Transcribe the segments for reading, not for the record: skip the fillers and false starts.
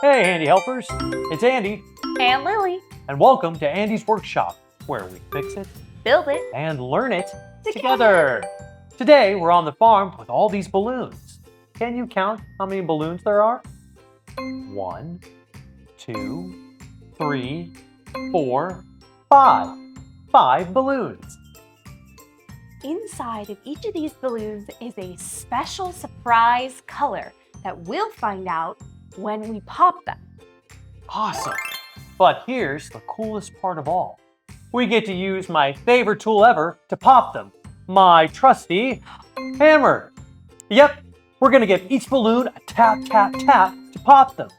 Hey, Handy Helpers! It's Andy, And Lily. and welcome to Andy's Workshop, where we fix it Build it and learn it together. Today, we're on the farm with all these balloons. Can you count how many balloons there are? 1, 2, 3, 4, 5. 5 balloons. Inside of each of these balloons is a special surprise color that we'll find out when we pop them. Awesome! But here's the coolest part of all. We get to use my favorite tool ever to pop them, my trusty hammer. Yep, we're gonna give each balloon a tap, tap, tap to pop them.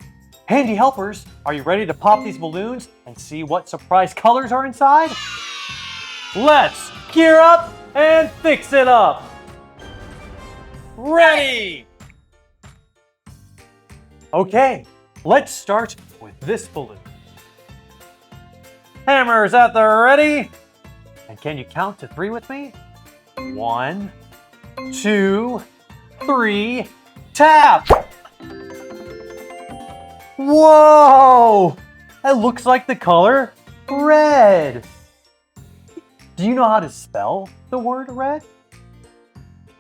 Handy Helpers, are you ready to pop these balloons and see what surprise colors are inside? Let's gear up and fix it up. Ready! Okay, let's start with this balloon. Hammers at the ready. And can you count to 3 with me? 1, 2, 3, tap! Whoa! That looks like the color red. Do you know how to spell the word red?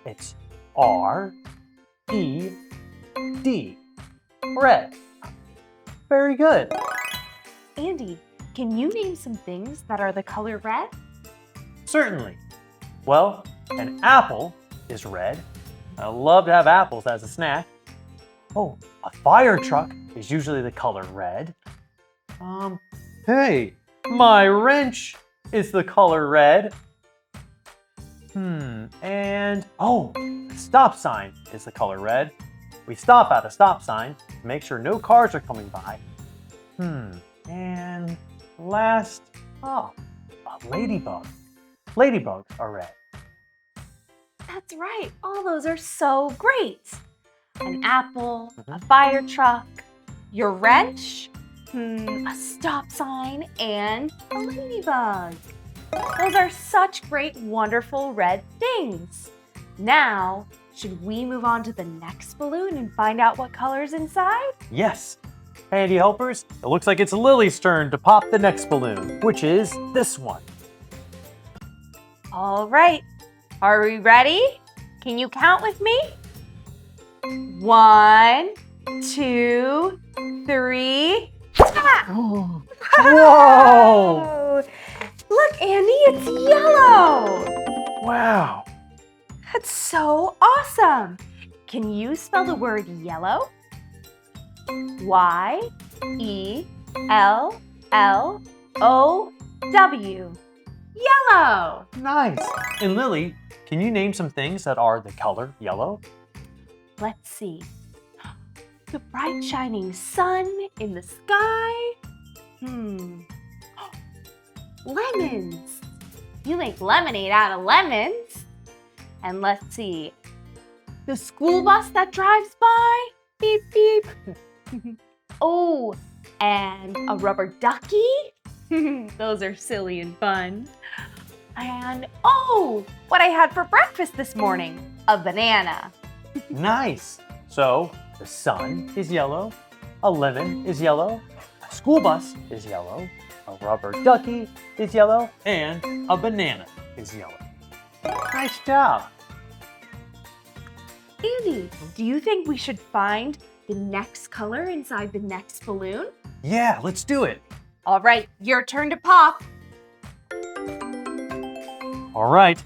It's R-E-D. Red. Very good. Andy, can you name some things that are the color red? Certainly. Well, an apple is red. I love to have apples as a snack. Oh, a fire truck is usually the color red. Hey, my wrench is the color red. And oh, a stop sign is the color red. We stop at a stop sign to make sure no cars are coming by. And last, a ladybug. Ladybugs are red. That's right, all those are so great. An apple, a fire truck, your wrench, a stop sign, and a ladybug. Those are such great, wonderful red things. Now, should we move on to the next balloon and find out what color's inside? Yes. Handy Helpers, it looks like it's Lily's turn to pop the next balloon, which is this one. All right, are we ready? Can you count with me? 1, 2, 3, tap! Whoa! Oh, look, Andy, it's yellow. Wow! That's so awesome. Can you spell the word yellow? Y-E-L-L-O-W. Yellow. Nice! And Lily, can you name some things that are the color yellow? Let's see. The bright shining sun in the sky. Lemons. You make lemonade out of lemons. And let's see. The school bus that drives by. Beep, beep. Oh, and a rubber ducky. Those are silly and fun. And oh, what I had for breakfast this morning, a banana. Nice! So, the sun is yellow, a lemon is yellow, a school bus is yellow, a rubber ducky is yellow, and a banana is yellow. Nice job! Andy, do you think we should find the next color inside the next balloon? Yeah, let's do it! All right, your turn to pop. All right,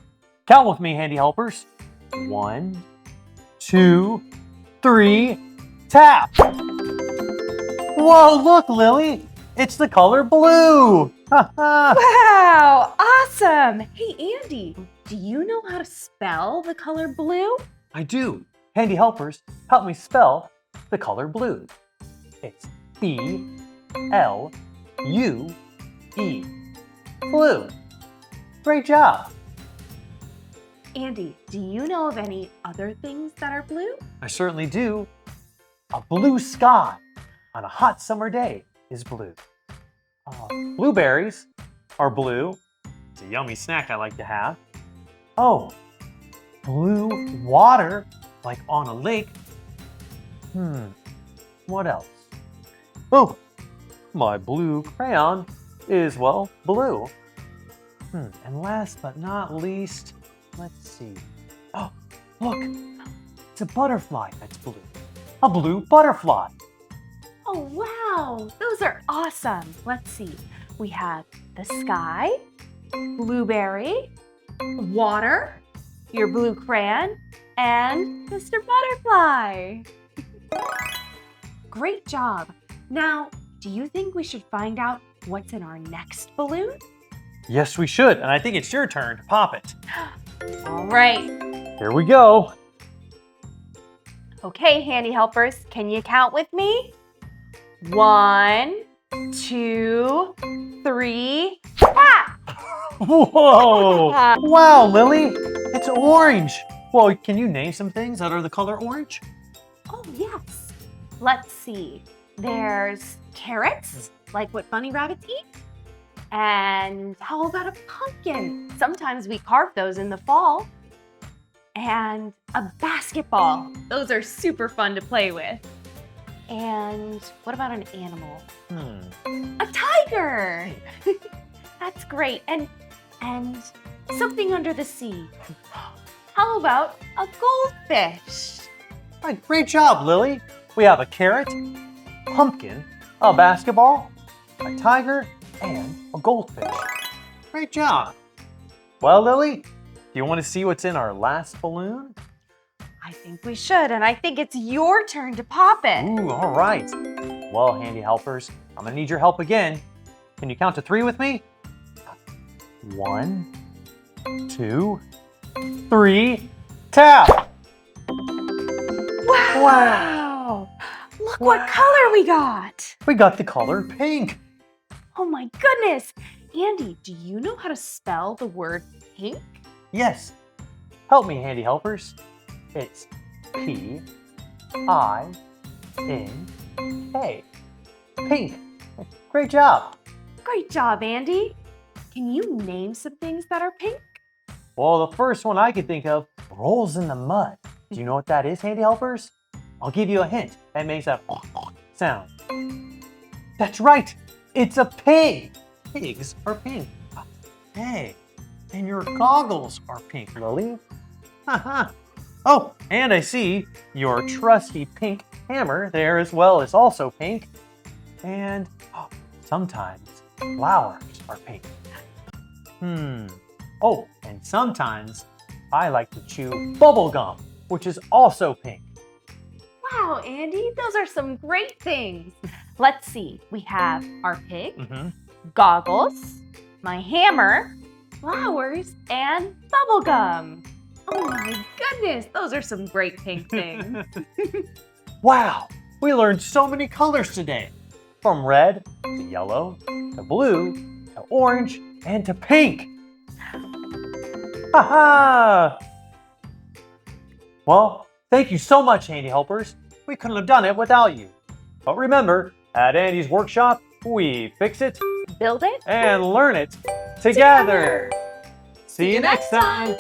count with me, Handy Helpers. 1, 2, 3, tap! Whoa, look, Lily! It's the color blue! Ha ha! Wow, awesome. Hey, Andy, do you know how to spell the color blue? I do. Handy Helpers, help me spell the color blue. It's B-L-U-E. Blue. Great job. Andy, do you know of any other things that are blue? I certainly do. A blue sky on a hot summer day is blue. Blueberries are blue. It's a yummy snack I like to have. Oh, blue water, like on a lake. What else? Oh, my blue crayon is, well, blue. And last but not least, let's see. Oh, look, it's a butterfly that's blue. A blue butterfly. Oh, wow. Those are awesome. Let's see. We have the sky, blueberry, water, your blue crayon, and Mr. Butterfly. Great job. Now, do you think we should find out what's in our next balloon? Yes, we should. And I think it's your turn to pop it. All right. Here we go. Okay, handy helpers, can you count with me? 1, 2, 3, ah! Whoa! Wow, Lily, it's orange. Well, can you name some things that are the color orange? Oh, yes. Let's see. There's carrots, like what bunny rabbits eat. And how about a pumpkin? Sometimes we carve those in the fall. And a basketball. Those are super fun to play with. And what about an animal? A tiger. That's great. And something under the sea. How about a goldfish? Right, great job, Lily. We have a carrot, pumpkin, a basketball, a tiger, and a goldfish. Great job. Well, Lily, do you want to see what's in our last balloon? I think we should, and I think it's your turn to pop it. Ooh, all right. Well, handy helpers, I'm gonna need your help again. Can you count to 3 with me? 1, 2, 3, tap! Wow! Look what color we got! We got the color pink. Oh my goodness! Andy, do you know how to spell the word pink? Yes. Help me, handy helpers. It's P-I-N-K. Pink. Great job. Great job, Andy. Can you name some things that are pink? Well, the first one I could think of rolls in the mud. Do you know what that is, handy helpers? I'll give you a hint. That makes a sound. That's right. It's a pig. Pigs are pink. Hey, and your goggles are pink, Lily. Haha. Oh, and I see your trusty pink hammer there as well is also pink. And sometimes flowers are pink. Oh, and sometimes I like to chew bubble gum, which is also pink. Wow, Andy, those are some great things. Let's see. We have our pig, goggles, my hammer, flowers, and bubble gum. Oh my goodness, those are some great pink things. Wow, we learned so many colors today. From red to yellow, to blue, to orange, and to pink. Ha-ha! Well, thank you so much, Handy Helpers. We couldn't have done it without you. But remember, at Andy's workshop, we fix it, Build it and learn it together. See you next time.